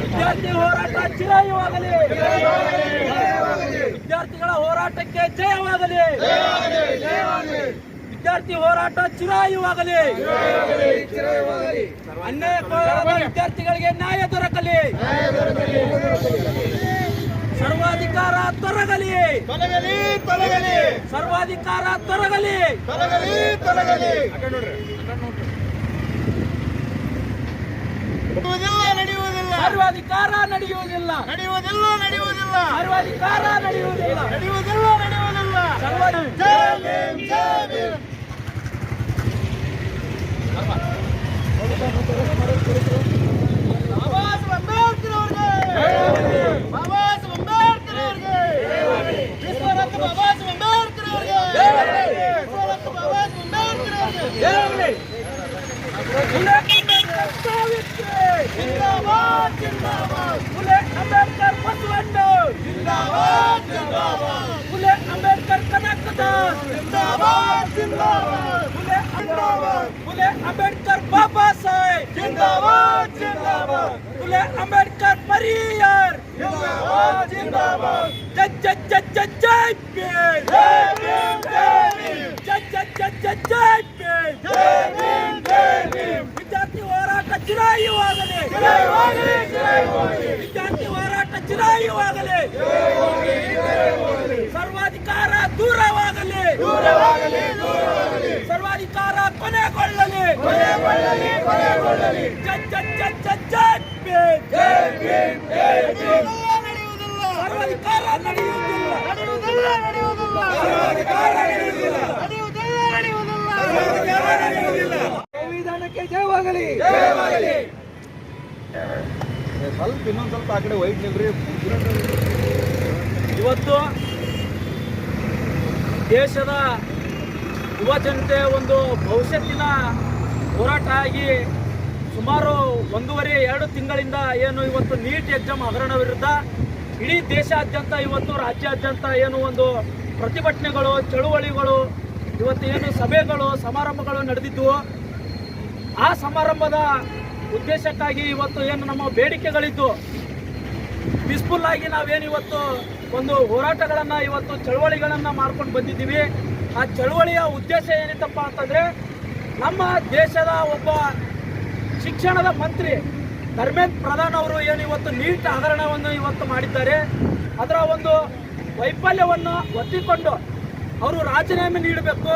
ವಿದ್ಯಾರ್ಥಿ ಹೋರಾಟ ಚಿರಾಯುವಾಗಲಿ, ವಿದ್ಯಾರ್ಥಿಗಳ ಹೋರಾಟಕ್ಕೆ ಜಯವಾಗಲಿ, ವಿದ್ಯಾರ್ಥಿ ಹೋರಾಟ ಚಿರಾಯುವಾಗಲಿ, ಅನ್ಯಾಯಕ್ಕೊಳಗಾದ ವಿದ್ಯಾರ್ಥಿಗಳಿಗೆ ನ್ಯಾಯ ದೊರಕಲಿ, ಸರ್ವಾಧಿಕಾರ ತೊಲಗಲಿ, ಸರ್ವಾಧಿಕಾರ ತೊಲಗಲಿ, ಸರ್ವಾಧಿಕಾರ ನಡೆಯುವುದಿಲ್ಲ, ಸರ್ವಾಧಿಕಾರ ನಡೆಯುವುದಿಲ್ಲ. फुले अंबेडकर बसवण्ण जिंदाबाद, जिंदाबाद. फुले अंबेडकर कनकदास जिंदाबाद, जिंदाबाद. फुले अंबेडकर बाबासाहेब जिंदाबाद, जिंदाबाद. फुले अंबेडकर परियार जिंदाबाद, जिंदाबाद. जय जय जय जय जय भीम, जय भीम, जय भीम. जय जय जय जय जय भीम, जय भीम, जय भीम. विद्यार्थी ಹೋರಾಟ ಚಿರಾಯುವಾಗಲಿ, ವಿದ್ಯಾರ್ಥಿ ಹೋರಾಟ ಚಿರಾಯುವಾಗಲಿ, ಸರ್ವಾಧಿಕಾರ ದೂರವಾಗಲಿ, ಸರ್ವಾಧಿಕಾರ ಕೊನೆಗೊಳ್ಳಲಿ. ಜೈ ಜೈ ಜೈ ಜೈ ಜೈ ಭೀಮ್, ಜೈ ಭೀಮ್, ಜೈ ಭೀಮ್. ಸರ್ವಾಧಿಕಾರ ನಡೆಯುವುದಿಲ್ಲ, ಸಂವಿಧಾನಕ್ಕೆ ಜಯವಾಗಲಿ. ಸ್ವಲ್ಪ ಇನ್ನೊಂದು ಸ್ವಲ್ಪ ಆ ಕಡೆ ವೈಟ್ ನಿಲ್ರಿ. ಇವತ್ತು ದೇಶದ ಯುವ ಜನತೆ ಒಂದು ಭವಿಷ್ಯತ್ತಿನ ಹೋರಾಟ ಆಗಿ ಸುಮಾರು 1.5-2 ತಿಂಗಳಿಂದ ಏನು ಇವತ್ತು ನೀಟ್ ಎಕ್ಸಾಮ್ ಹಗರಣ ವಿರುದ್ಧ ಇಡೀ ದೇಶಾದ್ಯಂತ ಇವತ್ತು ರಾಜ್ಯಾದ್ಯಂತ ಏನು ಒಂದು ಪ್ರತಿಭಟನೆಗಳು, ಚಳುವಳಿಗಳು, ಇವತ್ತು ಏನು ಸಭೆಗಳು, ಸಮಾರಂಭಗಳು ನಡೆದಿದ್ದವು. ಆ ಸಮಾರಂಭದ ಉದ್ದೇಶಕ್ಕಾಗಿ ಇವತ್ತು ಏನು ನಮ್ಮ ಬೇಡಿಕೆಗಳಿದ್ದು ಪೀಸ್ಫುಲ್ ಆಗಿ ನಾವೇನು ಇವತ್ತು ಒಂದು ಹೋರಾಟಗಳನ್ನು, ಇವತ್ತು ಚಳುವಳಿಗಳನ್ನು ಮಾಡ್ಕೊಂಡು ಬಂದಿದ್ದೀವಿ. ಆ ಚಳುವಳಿಯ ಉದ್ದೇಶ ಏನಿತ್ತಪ್ಪ ಅಂತಂದರೆ, ನಮ್ಮ ದೇಶದ ಒಬ್ಬ ಶಿಕ್ಷಣದ ಮಂತ್ರಿ ಧರ್ಮೇಂದ್ರ ಪ್ರಧಾನ್ ಅವರು ಏನು ಇವತ್ತು ನೀಟ್ ಹಗರಣವನ್ನು ಇವತ್ತು ಮಾಡಿದ್ದಾರೆ. ಅದರ ಒಂದು ವೈಫಲ್ಯವನ್ನು ಒತ್ತಿಕೊಂಡು ಅವರು ರಾಜೀನಾಮೆ ನೀಡಬೇಕು.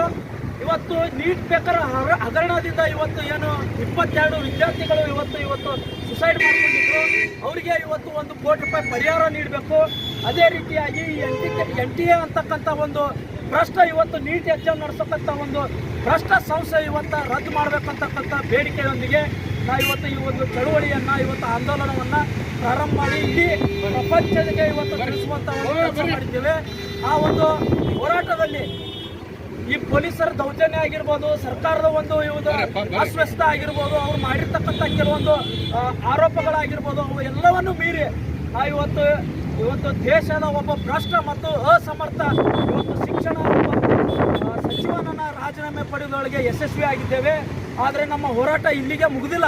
ಇವತ್ತು ನೀಟ್ ಪೇಪರ್ ಹಗರಣದಿಂದ ಇವತ್ತು ಏನು 22 ವಿದ್ಯಾರ್ಥಿಗಳು ಇವತ್ತು ಸುಸೈಡ್ ಮಾಡಿಕೊಂಡಿದ್ರು. ಅವರಿಗೆ ಇವತ್ತು 1 ಕೋಟಿ ರೂಪಾಯಿ ಪರಿಹಾರ ನೀಡಬೇಕು. ಅದೇ ರೀತಿಯಾಗಿ NTA ಅಂತಕ್ಕಂಥ ಒಂದು ಭ್ರಷ್ಟ ಇವತ್ತು ನೀಟ್ ಎಕ್ಸಾಮ್ ನಡೆಸತಕ್ಕಂಥ ಒಂದು ಭ್ರಷ್ಟ ಸಂಸ್ಥೆ ಇವತ್ತು ರದ್ದು ಮಾಡಬೇಕಂತಕ್ಕಂಥ ಬೇಡಿಕೆಯೊಂದಿಗೆ ನಾವು ಇವತ್ತು ಈ ಒಂದು ಚಳುವಳಿಯನ್ನು, ಇವತ್ತು ಆಂದೋಲನವನ್ನು ಪ್ರಾರಂಭ ಮಾಡಿ ಇಡೀ ಪ್ರಪಂಚಕ್ಕೆ ಇವತ್ತು ತಿಳಿಸುವಂಥ ಒಂದು ಕೆಲಸ ಮಾಡಿದ್ದೇವೆ. ಆ ಒಂದು ಹೋರಾಟದಲ್ಲಿ ಈ ಪೊಲೀಸರ ದೌರ್ಜನ್ಯ ಆಗಿರ್ಬೋದು, ಸರ್ಕಾರದ ಒಂದು ಅಸ್ವಸ್ಥ ಆಗಿರ್ಬೋದು, ಅವ್ರು ಮಾಡಿರ್ತಕ್ಕಂಥ ಕೆಲವೊಂದು ಆರೋಪಗಳಾಗಿರ್ಬೋದು, ಅವು ಎಲ್ಲವನ್ನೂ ಮೀರಿ ನಾವು ಇವತ್ತು ದೇಶದ ಒಬ್ಬ ಭ್ರಷ್ಟ ಮತ್ತು ಅಸಮರ್ಥ ಇವತ್ತು ಶಿಕ್ಷಣ ಸಚಿವನನ್ನು ರಾಜೀನಾಮೆ ಪಡೆಯುವುದರೊಳಗೆ ಯಶಸ್ವಿಯಾಗಿದ್ದೇವೆ. ಆದರೆ ನಮ್ಮ ಹೋರಾಟ ಇಲ್ಲಿಗೆ ಮುಗಿದಿಲ್ಲ.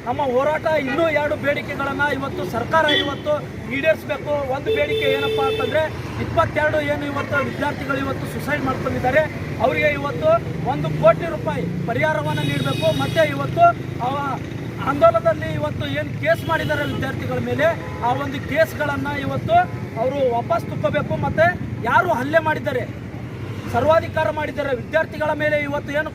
ನಮ್ಮ ಹೋರಾಟ ಇನ್ನೂ 2 ಬೇಡಿಕೆಗಳನ್ನು ಇವತ್ತು ಸರ್ಕಾರ ಇವತ್ತು ಈಡೇರಿಸಬೇಕು. ಒಂದು ಬೇಡಿಕೆ ಏನಪ್ಪ ಅಂತಂದರೆ 22 ಏನು ಇವತ್ತು ವಿದ್ಯಾರ್ಥಿಗಳು ಇವತ್ತು ಸುಸೈಡ್ ಮಾಡ್ಕೊಂಡಿದ್ದಾರೆ, ಅವರಿಗೆ ಇವತ್ತು 1 ಕೋಟಿ ರೂಪಾಯಿ ಪರಿಹಾರವನ್ನು ನೀಡಬೇಕು. ಮತ್ತು ಇವತ್ತು ಆಂದೋಲನದಲ್ಲಿ ಇವತ್ತು ಏನು ಕೇಸ್ ಮಾಡಿದ್ದಾರೆ ವಿದ್ಯಾರ್ಥಿಗಳ ಮೇಲೆ, ಆ ಒಂದು ಕೇಸ್ಗಳನ್ನು ಇವತ್ತು ಅವರು ವಾಪಸ್ ತಗೋಬೇಕು. ಮತ್ತು ಯಾರು ಹಲ್ಲೆ ಮಾಡಿದ್ದಾರೆ, ಸರ್ವಾಧಿಕಾರ ಮಾಡಿದ್ದಾರೆ ವಿದ್ಯಾರ್ಥಿಗಳ ಮೇಲೆ, ಇವತ್ತು ಏನು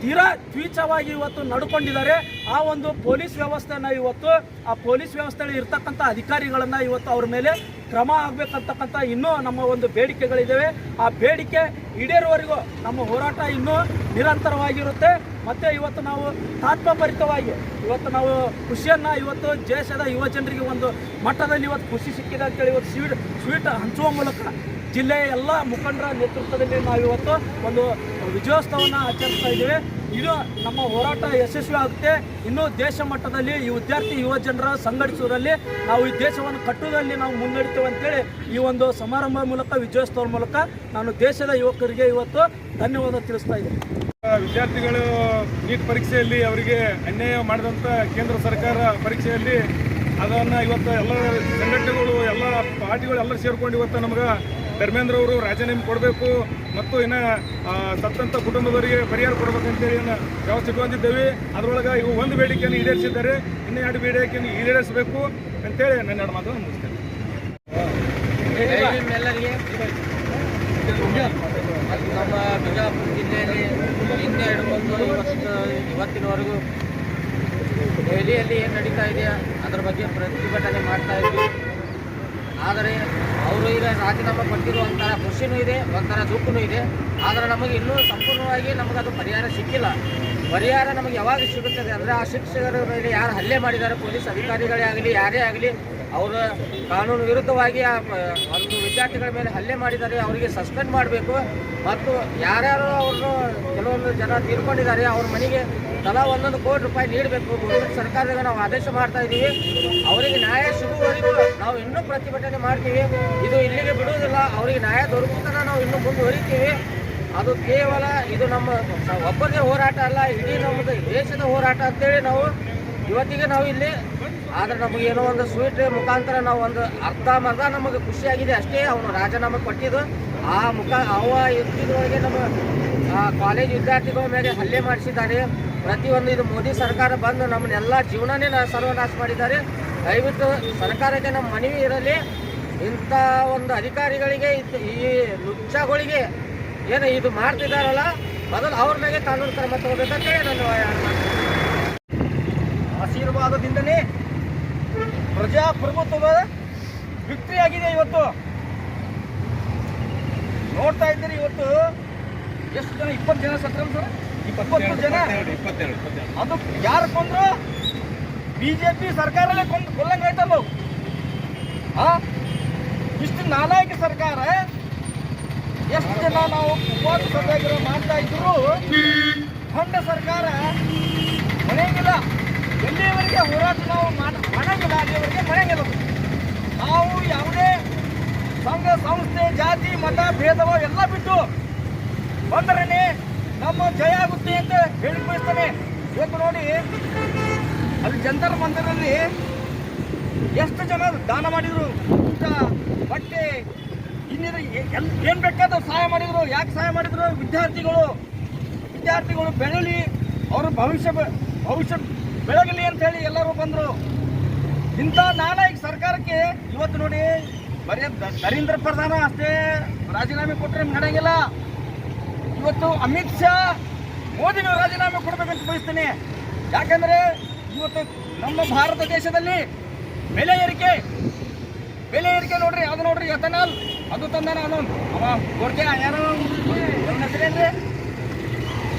ತೀರಾ ದ್ವೀಚವಾಗಿ ಇವತ್ತು ನಡ್ಕೊಂಡಿದ್ದಾರೆ, ಆ ಒಂದು ಪೊಲೀಸ್ ವ್ಯವಸ್ಥೆನ ಇವತ್ತು ಆ ಪೊಲೀಸ್ ವ್ಯವಸ್ಥೆಯಲ್ಲಿ ಇರ್ತಕ್ಕಂಥ ಅಧಿಕಾರಿಗಳನ್ನು ಇವತ್ತು ಅವ್ರ ಮೇಲೆ ಕ್ರಮ ಆಗಬೇಕಂತಕ್ಕಂಥ ಇನ್ನೂ ನಮ್ಮ ಒಂದು ಬೇಡಿಕೆಗಳಿದ್ದಾವೆ. ಆ ಬೇಡಿಕೆ ಈಡೇರುವವರೆಗೂ ನಮ್ಮ ಹೋರಾಟ ಇನ್ನೂ ನಿರಂತರವಾಗಿರುತ್ತೆ. ಮತ್ತು ಇವತ್ತು ನಾವು ತಾತ್ಪರ್ಯಭರಿತವಾಗಿ ಇವತ್ತು ನಾವು ಖುಷಿಯನ್ನು ಇವತ್ತು ದೇಶದ ಯುವ ಜನರಿಗೆ ಒಂದು ಮಟ್ಟದಲ್ಲಿ ಇವತ್ತು ಖುಷಿ ಸಿಕ್ಕಿದೆ ಅಂತೇಳಿ ಇವತ್ತು ಸ್ವೀಟ್ ಹಂಚುವ ಮೂಲಕ ಜಿಲ್ಲೆಯ ಎಲ್ಲ ಮುಖಂಡರ ನೇತೃತ್ವದಲ್ಲಿ ನಾವು ಇವತ್ತು ಒಂದು ವಿಜಯೋತ್ಸವವನ್ನು ಆಚರಿಸ್ತಾ ಇದ್ದೇವೆ. ಇದು ನಮ್ಮ ಹೋರಾಟ ಯಶಸ್ವಿ ಆಗುತ್ತೆ. ಇನ್ನೂ ದೇಶ ಮಟ್ಟದಲ್ಲಿ ಈ ವಿದ್ಯಾರ್ಥಿ ಯುವ ಜನರ ಸಂಘಟಿಸುವುದರಲ್ಲಿ ನಾವು ಈ ದೇಶವನ್ನು ಕಟ್ಟುವುದರಲ್ಲಿ ನಾವು ಮುನ್ನಡೆತೇವೆ ಅಂತೇಳಿ ಈ ಒಂದು ಸಮಾರಂಭ ಮೂಲಕ ವಿಜಯೋತ್ಸವದ ಮೂಲಕ ನಾನು ದೇಶದ ಯುವಕರಿಗೆ ಇವತ್ತು ಧನ್ಯವಾದ ತಿಳಿಸ್ತಾ ಇದ್ದೇನೆ. ವಿದ್ಯಾರ್ಥಿಗಳು ನೀಟ್ ಪರೀಕ್ಷೆಯಲ್ಲಿ ಅವರಿಗೆ ಅನ್ಯಾಯ ಮಾಡಿದಂಥ ಕೇಂದ್ರ ಸರ್ಕಾರ ಪರೀಕ್ಷೆಯಲ್ಲಿ ಅದನ್ನು ಇವತ್ತು ಎಲ್ಲ ಸಂಘಟನೆಗಳು ಎಲ್ಲ ಪಾರ್ಟಿಗಳು ಎಲ್ಲರೂ ಸೇರ್ಕೊಂಡು ಇವತ್ತು ನಮ್ಗೆ ಧರ್ಮೇಂದ್ರ ಅವರು ರಾಜೀನಾಮೆ ಕೊಡಬೇಕು ಮತ್ತು ಇನ್ನು ಸತ್ತಂಥ ಕುಟುಂಬದವರಿಗೆ ಪರಿಹಾರ ಕೊಡಬೇಕಂತೇಳಿ ವ್ಯವಸ್ಥೆ ಇಟ್ಕೊಂಡಿದ್ದೇವೆ. ಅದರೊಳಗೆ ಇವು 1 ಬೇಡಿಕೆಯನ್ನು ಈಡೇರಿಸಿದ್ದಾರೆ, ಇನ್ನೂ 2 ಬೇಡಿಕೆಯನ್ನು ಈಡೇರಿಸಬೇಕು ಅಂತೇಳಿ ನನ್ನ 2 ಮಾತನ್ನು ಮುಗಿಸ್ತೇನೆ. ಎಲ್ಲರಿಗೆ ನಮ್ಮ ಬಿಜಾಪುರ ಜಿಲ್ಲೆಯಲ್ಲಿ ನಿನ್ನೆ ಹಿಡ್ಕೊಂಡು ಇವತ್ತಿನವರೆಗೂ ದೆಹಲಿಯಲ್ಲಿ ಏನು ನಡೀತಾ ಇದೆ ಅದರ ಬಗ್ಗೆ ಪ್ರತಿಭಟನೆ ಮಾಡ್ತಾ ಇದ್ವಿ. ಆದರೆ ಅವರು ಈಗ ರಾಜೀನಾಮೆ ಕೊಟ್ಟಿರೋ ಒಂಥರ ಖುಷಿನೂ ಇದೆ, ಒಂಥರ ದುಃಖನೂ ಇದೆ. ಆದರೆ ನಮಗೆ ಇನ್ನೂ ಸಂಪೂರ್ಣವಾಗಿ ನಮಗದು ಪರಿಹಾರ ಸಿಕ್ಕಿಲ್ಲ. ಪರಿಹಾರ ನಮಗೆ ಯಾವಾಗ ಸಿಗುತ್ತದೆ ಅಂದರೆ ಆ ಶಿಕ್ಷಕರ ಮೇಲೆ ಯಾರು ಹಲ್ಲೆ ಮಾಡಿದ್ದಾರೆ, ಪೊಲೀಸ್ ಅಧಿಕಾರಿಗಳೇ ಆಗಲಿ ಯಾರೇ ಆಗಲಿ, ಅವರು ಕಾನೂನು ವಿರುದ್ಧವಾಗಿ ಒಂದು ವಿದ್ಯಾರ್ಥಿಗಳ ಮೇಲೆ ಹಲ್ಲೆ ಮಾಡಿದ್ದಾರೆ, ಅವರಿಗೆ ಸಸ್ಪೆಂಡ್ ಮಾಡಬೇಕು. ಮತ್ತು ಯಾರ್ಯಾರು ಅವ್ರನ್ನು ಕೆಲವೊಂದು ಜನ ತೀರ್ಕೊಂಡಿದ್ದಾರೆ ಅವ್ರ ಮನೆಗೆ ತಲಾ 1 ಕೋಟಿ ರೂಪಾಯಿ ನೀಡಬೇಕು. ಗೌರ್ಮೆಂಟ್ ಸರ್ಕಾರದಾಗ ನಾವು ಆದೇಶ ಮಾಡ್ತಾ ಇದ್ದೀವಿ. ಅವರಿಗೆ ನ್ಯಾಯ ಸಿಗುವವರೆಗೂ ನಾವು ಇನ್ನೂ ಪ್ರತಿಭಟನೆ ಮಾಡ್ತೀವಿ. ಇದು ಇಲ್ಲಿಗೆ ಬಿಡುವುದಿಲ್ಲ. ಅವರಿಗೆ ನ್ಯಾಯ ದೊರಕುತ್ತಾನ ನಾವು ಇನ್ನೂ ಮುಂದುವರಿತೀವಿ. ಅದು ಕೇವಲ ಇದು ನಮ್ಮ ಒಬ್ಬರದೇ ಹೋರಾಟ ಅಲ್ಲ, ಇಡೀ ನಮ್ಮದು ದೇಶದ ಹೋರಾಟ ಅಂತೇಳಿ ನಾವು ಇವತ್ತಿಗೆ ನಾವು ಇಲ್ಲಿ. ಆದರೆ ನಮಗೇನೋ ಒಂದು ಸ್ವೀಟ್ ಮುಖಾಂತರ ನಾವು ಒಂದು ಅರ್ಧ ನಮಗೆ ಖುಷಿಯಾಗಿದೆ ಅಷ್ಟೇ. ಅವನು ರಾಜೀನಾಮೆ ಕೊಟ್ಟಿದ್ದು ಇದ್ರೊಳಗೆ ನಮ್ಮ ಕಾಲೇಜ್ ವಿದ್ಯಾರ್ಥಿಗಳ ಮೇಲೆ ಹಲ್ಲೆ ಮಾಡಿಸಿದ್ದಾರೆ. ಪ್ರತಿಯೊಂದು ಇದು ಮೋದಿ ಸರ್ಕಾರ ಬಂದು ನಮ್ಮನ್ನೆಲ್ಲ ಜೀವನನೇ ಸರ್ವನಾಶ ಮಾಡಿದ್ದಾರೆ. ದಯವಿಟ್ಟು ಸರ್ಕಾರಕ್ಕೆ ನಮ್ಮ ಮನವಿ ಇರಲಿ, ಇಂಥ ಒಂದು ಅಧಿಕಾರಿಗಳಿಗೆ ಈ ಲುಚ್ಚಗಳಿಗೆ ಏನು ಇದು ಮಾಡ್ತಿದ್ದಾರಲ್ಲ, ಮೊದಲು ಅವ್ರ ಮೇಲೆ ಕಾನೂನು ಕ್ರಮ ತಗೋಬೇಕಂತೇಳಿ ನಾನು ಆಶೀರ್ವಾದದಿಂದನೇ ಪ್ರಜಾಪ್ರಭುತ್ವದ ವಿಕ್ಟ್ರಿ ಆಗಿದೆ. ಇವತ್ತು ನೋಡ್ತಾ ಇದ್ದೀರಿ, ಇವತ್ತು ಎಷ್ಟು ಜನ, 20 ಜನ ಸತ್ರ, 20 ಜನ. ಅದು ಯಾರು ಕೊಂದ್ರು? ಬಿಜೆಪಿ ಸರ್ಕಾರಲ್ಲೇ ಕೊಲ್ಲಂಗಾಯ್ತಲ್ಲ. ಇಷ್ಟು ನಾಲಾಯಕ ಸರ್ಕಾರ, ಎಷ್ಟು ಜನ ನಾವು ಉಪವಾಸ ಸತ್ಯಾಗ್ರಹ ಮಾಡ್ತಾ ಇದ್ರು, ಹೊಂಡ ಸರ್ಕಾರ ಮನೆಗಿಲ್ಲ. ಎಲ್ಲಿಯವರೆಗೆ ಹೋರಾಟ ನಾವು ಮಾಡಂಗಿಲ್ಲ, ಅಲ್ಲಿವರೆಗೆ ಮನೆಗಿಲ್ಲ. ನಾವು ಯಾವುದೇ ಸಂಘ ಸಂಸ್ಥೆ ಜಾತಿ ಮತ ಭೇದವ ಎಲ್ಲ ಬಿಟ್ಟು ಬಂದರೇನೆ ನಮ್ಮ ಜಯ ಆಗುತ್ತೆ ಅಂತ ಹೇಳಿ ಬಯಸ್ತಾನೆ. ಇವತ್ತು ನೋಡಿ, ಅಲ್ಲಿ ಜಂತರ್ ಮಂದಿರಲ್ಲಿ ಎಷ್ಟು ಜನ ದಾನ ಮಾಡಿದ್ರು, ಊಟ ಬಟ್ಟೆ ಇನ್ನಿರು ಏನು ಬೇಕಾದ ಸಹಾಯ ಮಾಡಿದ್ರು. ಯಾಕೆ ಸಹಾಯ ಮಾಡಿದ್ರು? ವಿದ್ಯಾರ್ಥಿಗಳು ಬೆಳಲಿ, ಅವ್ರ ಭವಿಷ್ಯ ಬೆಳಗಲಿ ಅಂತ ಹೇಳಿ ಎಲ್ಲರೂ ಬಂದರು. ಇಂಥ ನಾಲಾಯಕ ಸರ್ಕಾರಕ್ಕೆ ಇವತ್ತು ನೋಡಿ, ಬರೀ ನರೇಂದ್ರ ಪ್ರಧಾನ ಅಷ್ಟೇ ರಾಜೀನಾಮೆ ಕೊಟ್ಟರೆ ನಡೆಯಂಗಿಲ್ಲ. ಇವತ್ತು ಅಮಿತ್ ಶಾ ಮೋದಿನೂ ರಾಜೀನಾಮೆ ಕೊಡಬೇಕಂತ ಬಯಸ್ತೇನೆ. ಯಾಕಂದರೆ ಇವತ್ತು ನಮ್ಮ ಭಾರತ ದೇಶದಲ್ಲಿ ಬೆಲೆ ಏರಿಕೆ ನೋಡ್ರಿ, ಅದು ನೋಡ್ರಿ ಎಥನಾಲ್ ಅದು ತಂದಾನ. ಅವ ಕೊಡ್ತೀಯ ಯಾರು ಹೆಸರೇನ್ರಿ?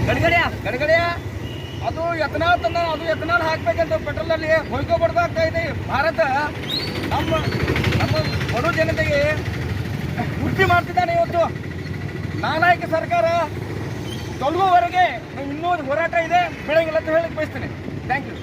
ಗಡ್ಗಡಿಯ ಅದು ಎಥನಾಲ್ ತಂದ. ಅದು ಎಥನಾಲ್ ಹಾಕ್ಬೇಕಂತ ಪೆಟ್ರೋಲಲ್ಲಿ ಹೊಯ್ಕೋಬಾರ್ದಾಗ್ತಾ ಇದೆ. ಭಾರತ ನಮ್ಮ ಬಡ ಜನತೆಗೆ ಬುದ್ಧಿ ಮಾಡ್ತಿದ್ದಾನೆ. ಇವತ್ತು ನಾಲಾಯಕ ಸರ್ಕಾರ ತೊಲಗುವವರೆಗೆ ಇನ್ನೂ ಹೋರಾಟ ಇದೆ, ಬೆಳಗಿಲ್ಲ ಅಂತ ಹೇಳಕ್ಕೆ ಬಯಸ್ತೇನೆ. Thank you.